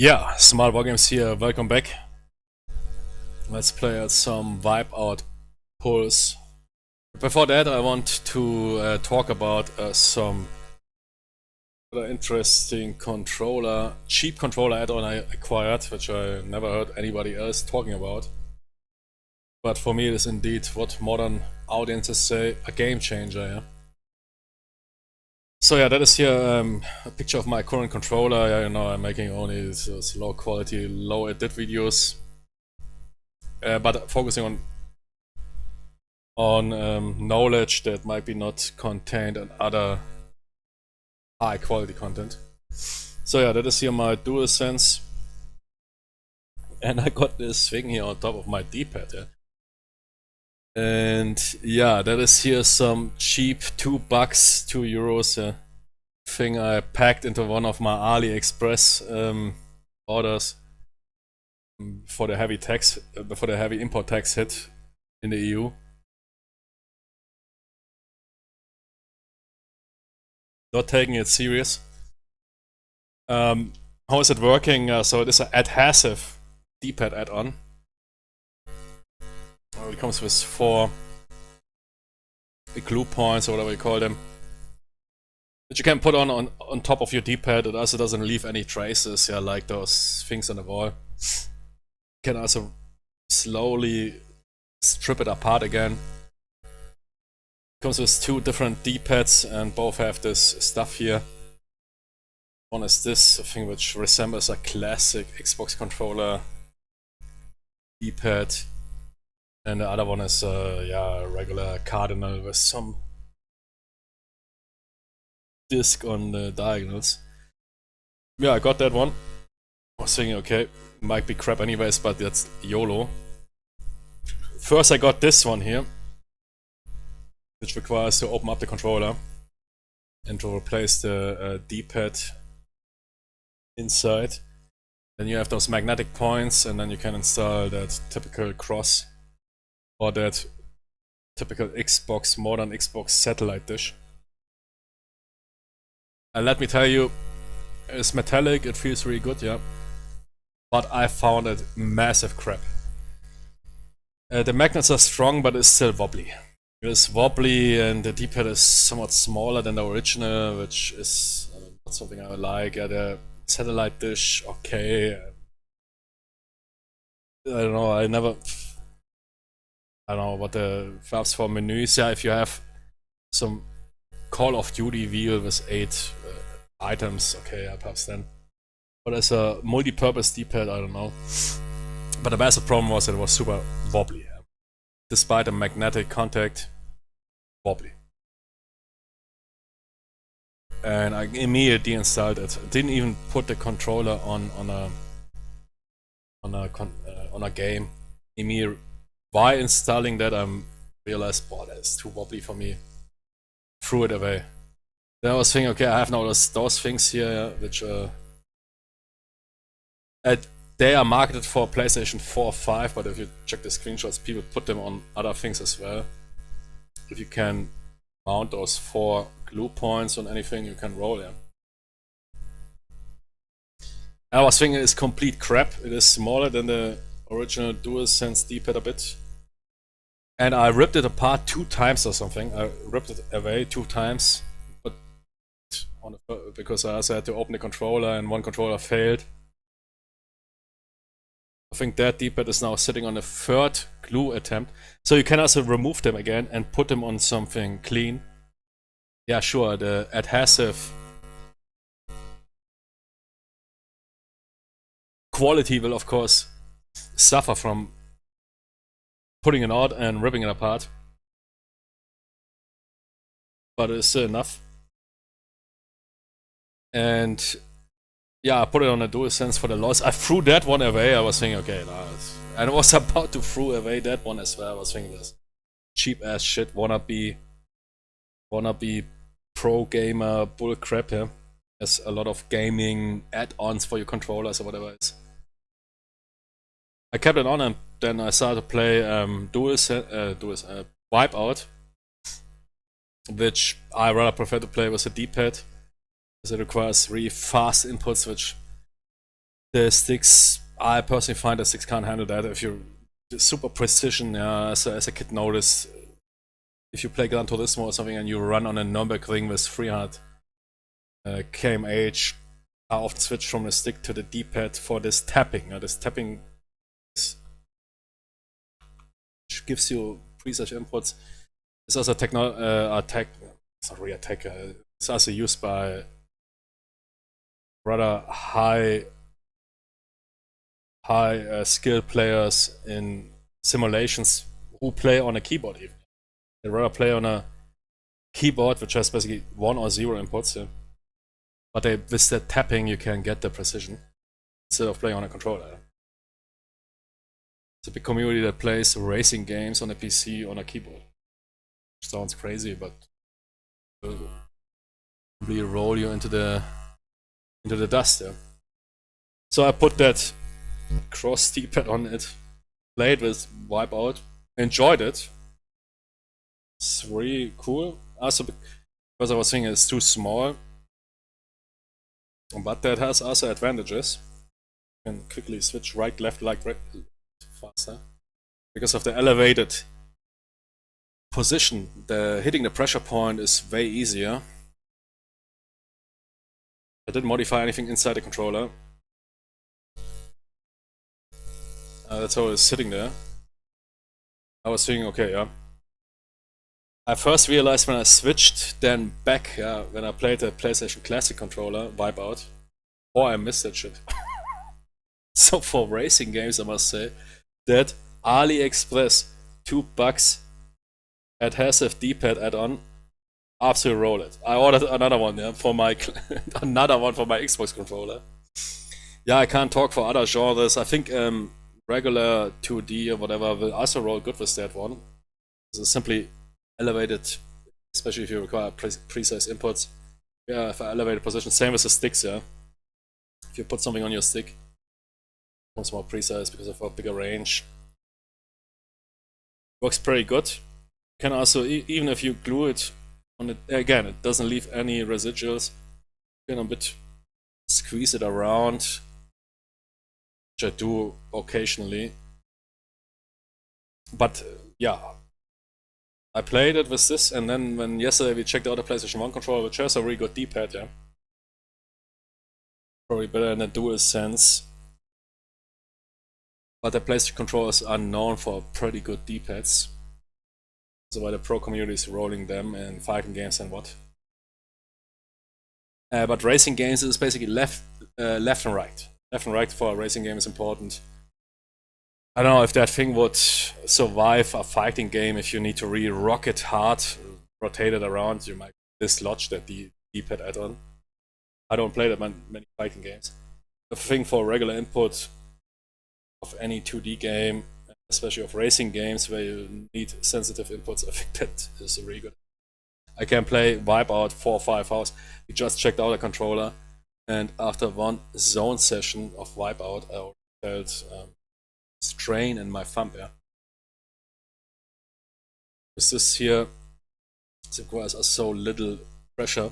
Yeah, Smart Wargames here, welcome back. Let's play some Wipeout pulls. Before that, I want to talk about some other interesting cheap controller add-on I acquired, which I never heard anybody else talking about. But for me, it is indeed what modern audiences say, a game changer. Yeah? So yeah, that is here a picture of my current controller. Yeah, you know, I'm making only these low quality, low edit videos. But focusing on knowledge that might be not contained in other high quality content. So yeah, that is here my DualSense, and I got this thing here on top of my D-pad. Yeah? And yeah, that is here some cheap $2, €2 thing I packed into one of my AliExpress orders for the heavy tax, before the heavy import tax hit in the EU. Not taking it serious. How is it working? So it is an adhesive D-pad add-on. It comes with 4 glue points or whatever you call them, that you can put on top of your D-pad. It also doesn't leave any traces, yeah, like those things on the wall. You can also slowly strip it apart again. It comes with 2 different D-pads and both have this stuff here. One is this thing which resembles a classic Xbox controller D-pad, and the other one is a regular cardinal with some disc on the diagonals. Yeah, I got that one. I was thinking, okay, might be crap anyways, but that's YOLO. First I got this one here, which requires to open up the controller and to replace the D-pad inside. Then you have those magnetic points, and then you can install that typical cross or that typical Xbox, modern Xbox satellite dish. And let me tell you, it's metallic, it feels really good, yeah. But I found it massive crap. The magnets are strong, but it's still wobbly. It is wobbly, and the D-pad is somewhat smaller than the original, which is not something I like. The satellite dish, okay. I don't know, I don't know what the flaps for menus. Yeah, if you have some Call of Duty wheel with 8 items, okay, perhaps then. But as a multi-purpose D-pad, I don't know. But the massive problem was that it was super wobbly. Despite the magnetic contact, wobbly. And I immediately installed it. Didn't even put the controller on a game. Immediately, by installing that, I realized, boy, that's too wobbly for me. Threw it away. Then I was thinking, okay, I have now those things here, which they are marketed for PlayStation 4 or 5, but if you check the screenshots, people put them on other things as well. If you can mount those 4 glue points on anything, you can roll them. I was thinking it's complete crap. It is smaller than the original DualSense D-pad a bit. And I ripped it apart 2 times or something. I ripped it away 2 times. But because I also had to open the controller and one controller failed. I think that D-pad is now sitting on the 3rd glue attempt. So you can also remove them again and put them on something clean. Yeah, sure, the adhesive quality will of course suffer from putting it out and ripping it apart. But it's still enough. And yeah, I put it on a DualSense for the loss. I threw that one away. I was thinking, okay, and I was about to throw away that one as well. I was thinking this cheap ass shit, wannabe pro gamer bull crap here. There's a lot of gaming add-ons for your controllers or whatever it is. I kept it on, and then I started to play Wipeout, which I rather prefer to play with a D-pad, because it requires really fast inputs, which The sticks, I personally find the sticks can't handle that. If you're super precision, as a kid noticed, if you play Gran Turismo or something and you run on a Nürburgring with 300 kmh, I often switch from the stick to the D-pad for this tapping. This tapping gives you precise inputs. It's also attack. It's not really attack. It's also used by rather high skill players in simulations who play on a keyboard. Even they rather play on a keyboard which has basically 1 or 0 inputs. Yeah. But with the tapping you can get the precision instead of playing on a controller. It's a big community that plays racing games on a PC on a keyboard. Which sounds crazy, but will really roll you into the dust. Yeah. So I put that cross D-pad on it, played with Wipeout, enjoyed it. It's really cool. Also because I was thinking it's too small, but that has also advantages. You can quickly switch right, left, right faster because of the elevated position. Hitting the pressure point is way easier. I didn't modify anything inside the controller. That's how it's sitting there. I was thinking, okay, yeah. I first realized when I switched then back, when I played the PlayStation Classic controller, Wipeout, I missed that shit. So for racing games, I must say that AliExpress, $2, adhesive D-pad add-on, absolutely roll it. I ordered another one, for my another one for my Xbox controller. Yeah, I can't talk for other genres. I think regular 2D or whatever will also roll good with that one. It's simply elevated, especially if you require precise inputs. Yeah, for elevated position, same with the sticks. Yeah, if you put something on your stick, it becomes more precise because of a bigger range. Works pretty good. You can also, even if you glue it on it again, it doesn't leave any residuals. You can a bit squeeze it around, which I do occasionally. But yeah, I played it with this, and then when yesterday we checked out the PlayStation 1 controller, which has a really good D-pad, yeah. Probably better than the DualSense. But the PlayStation controllers are known for pretty good D-pads. So why the pro community is rolling them in fighting games and what. But racing games is basically left and right. Left and right for a racing game is important. I don't know if that thing would survive a fighting game if you need to really rock it hard, rotate it around, you might dislodge that D-pad add-on. I don't play that many fighting games. The thing for regular input of any 2D game, especially of racing games where you need sensitive inputs, I think that is really good. I can play Wipeout 4 or 5 hours. We just checked out a controller, and after one zone session of Wipeout, I felt strain in my thumb. Yeah. With this here, it requires so little pressure,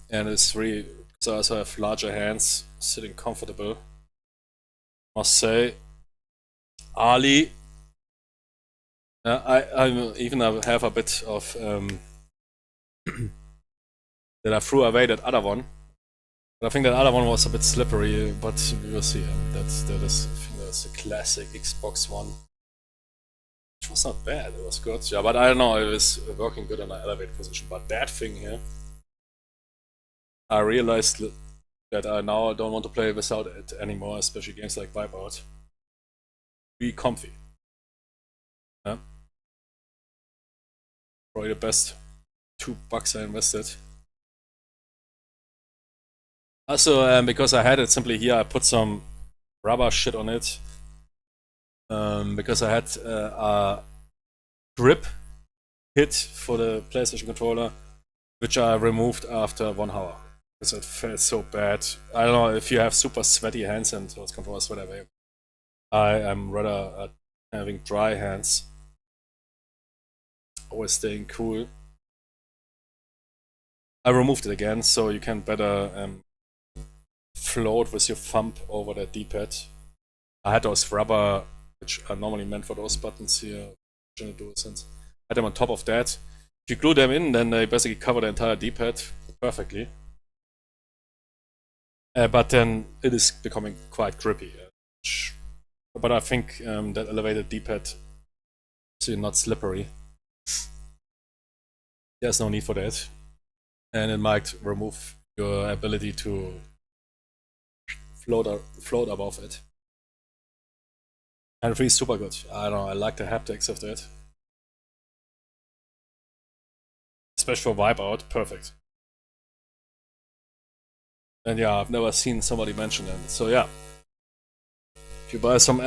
and it's really, so I also have larger hands, sitting comfortable. Must say, Ali. I even have a bit of that I threw away that other one. But I think that other one was a bit slippery, but we will see. That is, I think that's the classic Xbox One. Which was not bad, it was good. Yeah, but I don't know, it was working good in an elevated position. But that thing here, I realized that I now don't want to play without it anymore, especially games like Wipeout. Be comfy. Yeah. Probably the best $2 I invested. Also, because I had it simply here, I put some rubber shit on it. Because I had a grip hit for the PlayStation controller, which I removed after 1 hour. Because it felt so bad. I don't know if you have super sweaty hands and those controllers sweat away. I am rather having dry hands. Always staying cool. I removed it again so you can better float with your thumb over the D-pad. I had those rubber, which are normally meant for those buttons here, in DualSense. I had them on top of that. If you glue them in, then they basically cover the entire D-pad perfectly. But then it is becoming quite grippy. But I think that elevated D-pad is not slippery. There's no need for that. And it might remove your ability to float above it. And it feels super good. I don't know, I like the haptics of that. Especially for Wipeout, perfect. And yeah, I've never seen somebody mention it. So yeah, if you buy some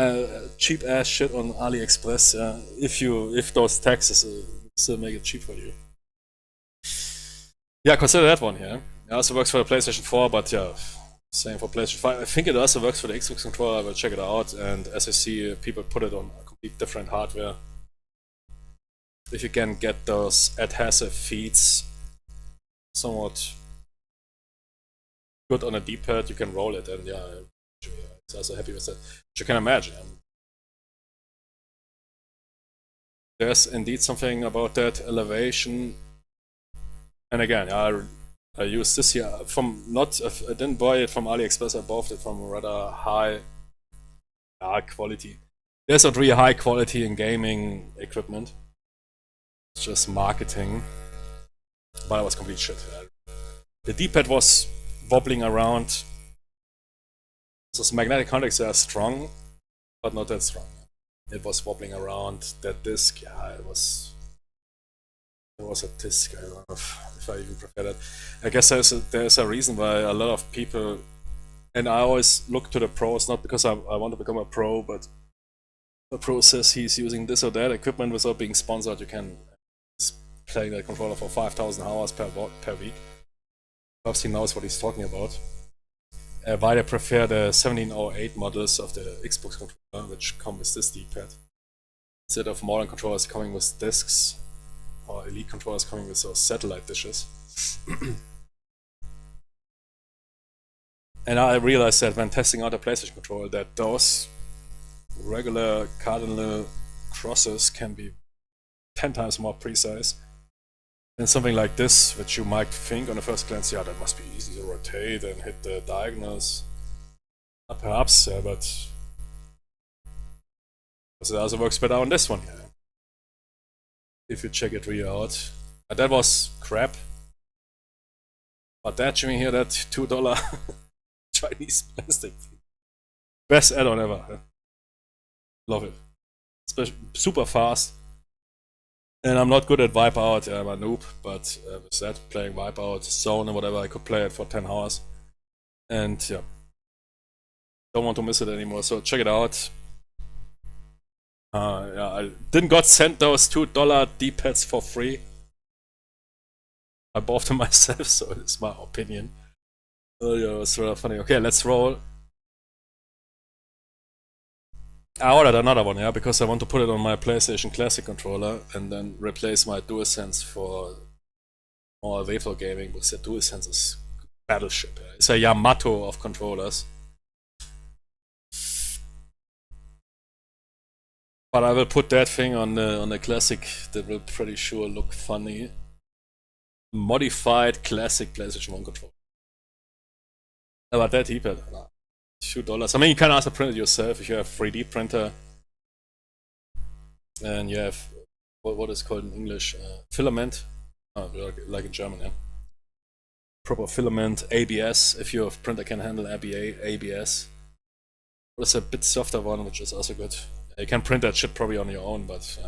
cheap ass shit on AliExpress, if those taxes still make it cheap for you. Yeah, consider that one here. It also works for the PlayStation 4, but yeah, same for PlayStation 5. I think it also works for the Xbox controller. I will check it out. And as you see, people put it on a complete different hardware. If you can get those adhesive feeds somewhat good on a D-pad, you can roll it, and yeah, it's also happy with that. But you can imagine. There's indeed something about that elevation. And again, I used this here from I didn't buy it from AliExpress, I bought it from rather high quality. There's not really high quality in gaming equipment. It's just marketing. But it was complete shit. The D-pad was wobbling around. So magnetic contacts are strong, but not that strong. It was wobbling around. That disc, yeah, it was a disc. I don't know if I even prefer that. I guess there's a reason why a lot of people, and I always look to the pros, not because I want to become a pro, but the pro says he's using this or that equipment without being sponsored. You can play that controller for 5,000 hours per week. Perhaps he knows what he's talking about. Why they prefer the 1708 models of the Xbox controller, which come with this D-pad, instead of modern controllers coming with discs, or Elite controllers coming with those satellite dishes. And I realized that when testing out a PlayStation controller, that those regular cardinal crosses can be 10 times more precise than something like this, which you might think on the first glance, yeah, that must be easy to rotate and hit the diagonals. Perhaps, but it also works better on this one here. If you check it really out. That was crap. But that, Jimmy, here, that $2 Chinese plastic. Best add-on ever. Huh? Love it. Especially super fast. And I'm not good at Wipeout, I'm a noob, but with that, playing Wipeout, Zone, and whatever, I could play it for 10 hours. And yeah, don't want to miss it anymore, so check it out. Yeah, I didn't got sent those $2 D-pads for free. I bought them myself, so it's my opinion. Oh yeah, it's rather funny. Okay, let's roll. I ordered another one, yeah, because I want to put it on my PlayStation Classic controller and then replace my DualSense for more wafer gaming, because the DualSense is battleship. Yeah. It's a Yamato of controllers. But I will put that thing on the Classic. That will pretty sure look funny. Modified Classic PlayStation 1 controller. But that D-pad, $2. I mean, you can also print it yourself if you have a 3D printer. And you have what is called in English filament, like in German, yeah. Proper filament, ABS, if your printer can handle ABS. There's a bit softer one, which is also good. You can print that shit probably on your own, but